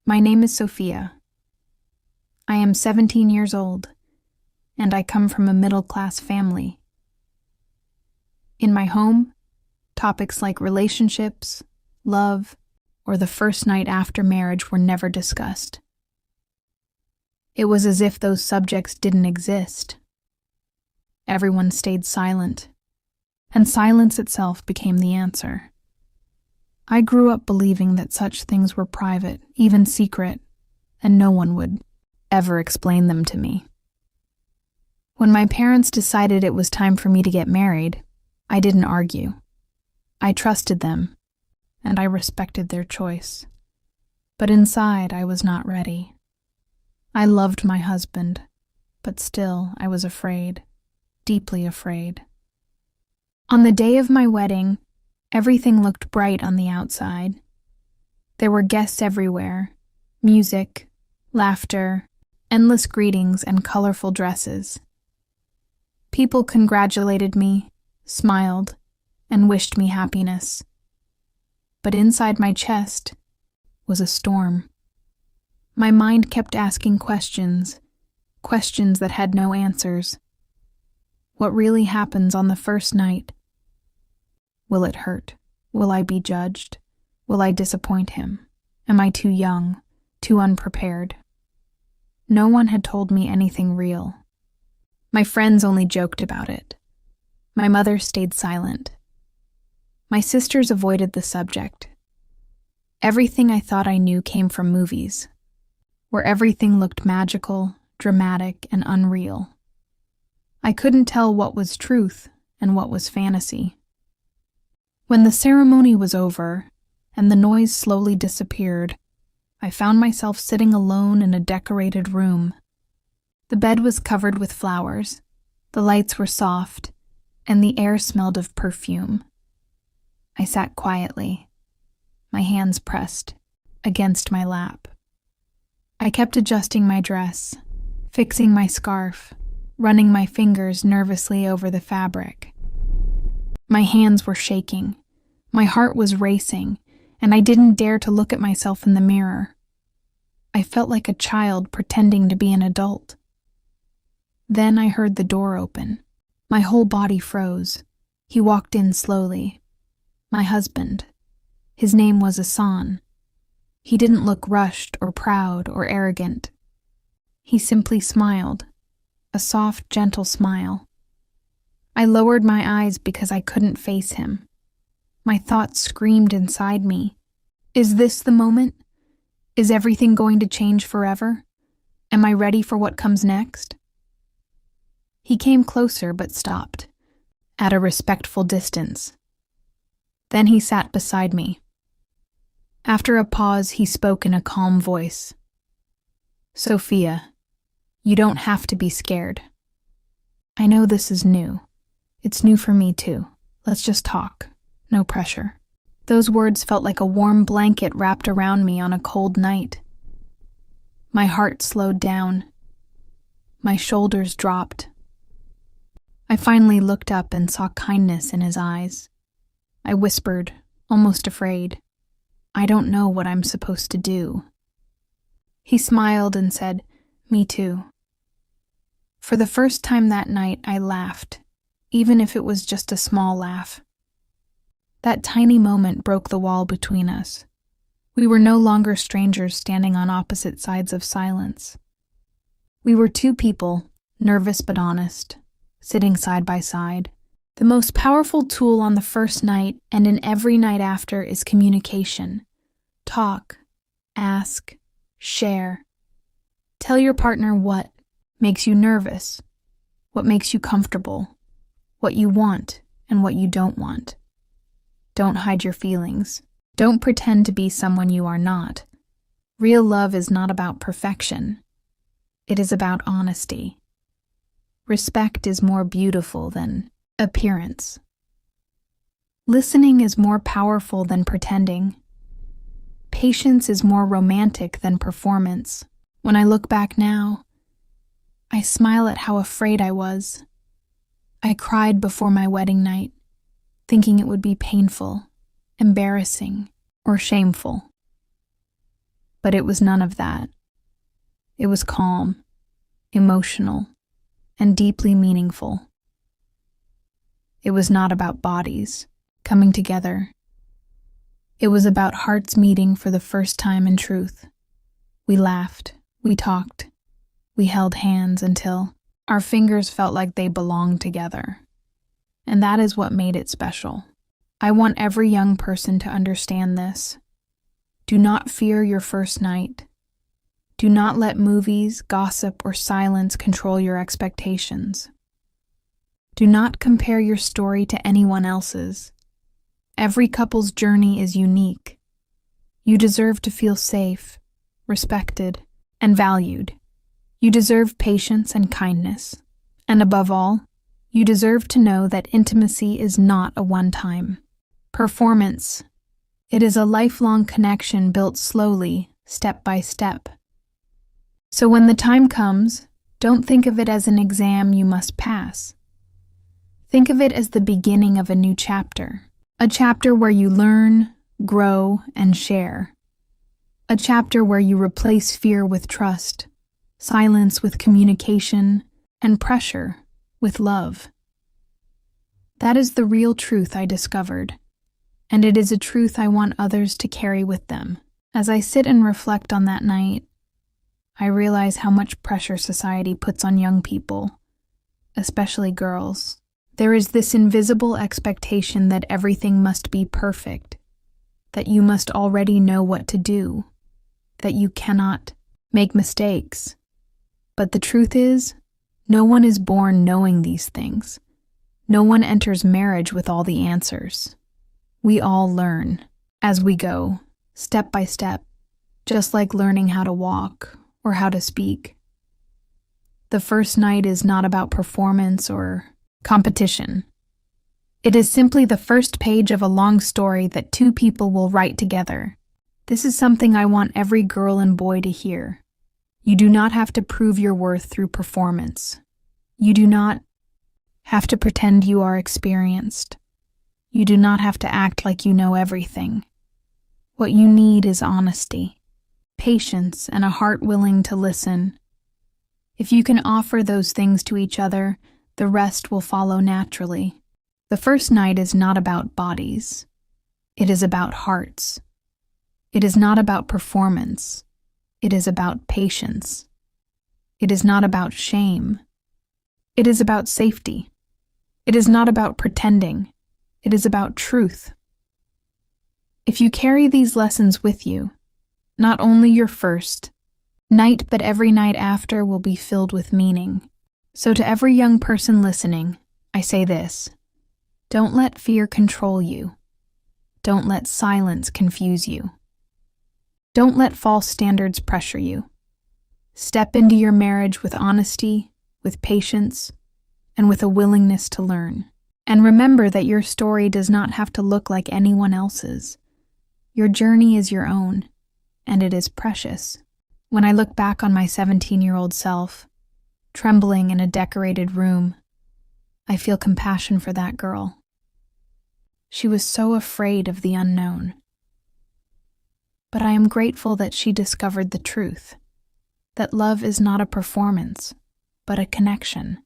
My name is Sophia. I am 17 years old, and I come from a middle-class family. In my home, topics like relationships, love, or the first night after marriage were never discussed. It was as if those subjects didn't exist. Everyone stayed silent, and silence itself became the answer. I grew up believing that such things were private, even secret, and no one would ever explain them to me. When my parents decided it was time for me to get married, I didn't argue. I trusted them, and I respected their choice. But inside, I was not ready. I loved my husband, but still I was afraid, deeply afraid. On the day of my wedding, everything looked bright on the outside. There were guests everywhere, music, laughter, endless greetings, and colorful dresses. People congratulated me, smiled, and wished me happiness. But inside my chest was a storm. My mind kept asking questions that had no answers. What really happens on the first night? Will it hurt? Will I be judged? Will I disappoint him? Am I too young, too unprepared? No one had told me anything real. My friends only joked about it. My mother stayed silent. My sisters avoided the subject. Everything I thought I knew came from movies, where everything looked magical, dramatic, and unreal. I couldn't tell what was truth and what was fantasy. When the ceremony was over and the noise slowly disappeared, I found myself sitting alone in a decorated room. The bed was covered with flowers, the lights were soft, and the air smelled of perfume. I sat quietly, my hands pressed against my lap. I kept adjusting my dress, fixing my scarf, running my fingers nervously over the fabric. My hands were shaking, my heart was racing, and I didn't dare to look at myself in the mirror. I felt like a child pretending to be an adult. Then I heard the door open. My whole body froze. He walked in slowly. My husband. His name was Hassan. He didn't look rushed or proud or arrogant. He simply smiled, a soft, gentle smile. I lowered my eyes because I couldn't face him. My thoughts screamed inside me. Is this the moment? Is everything going to change forever? Am I ready for what comes next? He came closer but stopped, at a respectful distance. Then he sat beside me. After a pause, he spoke in a calm voice. Sophia, you don't have to be scared. I know this is new. It's new for me too. Let's just talk. No pressure. Those words felt like a warm blanket wrapped around me on a cold night. My heart slowed down. My shoulders dropped. I finally looked up and saw kindness in his eyes. I whispered, almost afraid, I don't know what I'm supposed to do. He smiled and said, Me too. For the first time that night, I laughed, even if it was just a small laugh. That tiny moment broke the wall between us. We were no longer strangers standing on opposite sides of silence. We were two people, nervous but honest, sitting side by side. The most powerful tool on the first night and in every night after is communication. Talk, ask, share. Tell your partner what makes you nervous, what makes you comfortable, what you want and what you don't want. Don't hide your feelings. Don't pretend to be someone you are not. Real love is not about perfection. It is about honesty. Respect is more beautiful than appearance. Listening is more powerful than pretending. Patience is more romantic than performance. When I look back now, I smile at how afraid I was. I cried before my wedding night, thinking it would be painful, embarrassing, or shameful. But it was none of that. It was calm, emotional, and deeply meaningful. It was not about bodies coming together. It was about hearts meeting for the first time in truth. We laughed, we talked, we held hands until our fingers felt like they belonged together. And that is what made it special. I want every young person to understand this. Do not fear your first night. Do not let movies, gossip, or silence control your expectations. Do not compare your story to anyone else's. Every couple's journey is unique. You deserve to feel safe, respected, and valued. You deserve patience and kindness. And above all, you deserve to know that intimacy is not a one-time performance. It is a lifelong connection built slowly, step by step. So when the time comes, don't think of it as an exam you must pass. Think of it as the beginning of a new chapter. A chapter where you learn, grow, and share. A chapter where you replace fear with trust, silence with communication, and pressure with love. That is the real truth I discovered, and it is a truth I want others to carry with them. As I sit and reflect on that night, I realize how much pressure society puts on young people, especially girls. There is this invisible expectation that everything must be perfect, that you must already know what to do, that you cannot make mistakes. But the truth is, no one is born knowing these things. No one enters marriage with all the answers. We all learn as we go, step by step, just like learning how to walk or how to speak. The first night is not about performance or competition. It is simply the first page of a long story that two people will write together. This is something I want every girl and boy to hear. You do not have to prove your worth through performance. You do not have to pretend you are experienced. You do not have to act like you know everything. What you need is honesty, patience, and a heart willing to listen. If you can offer those things to each other, the rest will follow naturally. The first night is not about bodies. It is about hearts. It is not about performance. It is about patience. It is not about shame. It is about safety. It is not about pretending. It is about truth. If you carry these lessons with you, not only your first night but every night after will be filled with meaning. So to every young person listening, I say this: don't let fear control you. Don't let silence confuse you. Don't let false standards pressure you. Step into your marriage with honesty, with patience, and with a willingness to learn. And remember that your story does not have to look like anyone else's. Your journey is your own, and it is precious. When I look back on my 17-year-old self, trembling in a decorated room, I feel compassion for that girl. She was so afraid of the unknown. But I am grateful that she discovered the truth, that love is not a performance, but a connection.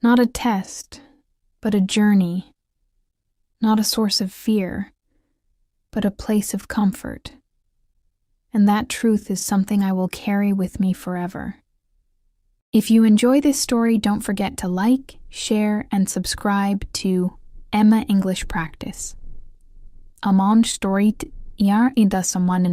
Not a test, but a journey. Not a source of fear, but a place of comfort. And that truth is something I will carry with me forever. If you enjoy this story, don't forget to like, share, and subscribe to Emma English Practice. Amon story jaar in das someone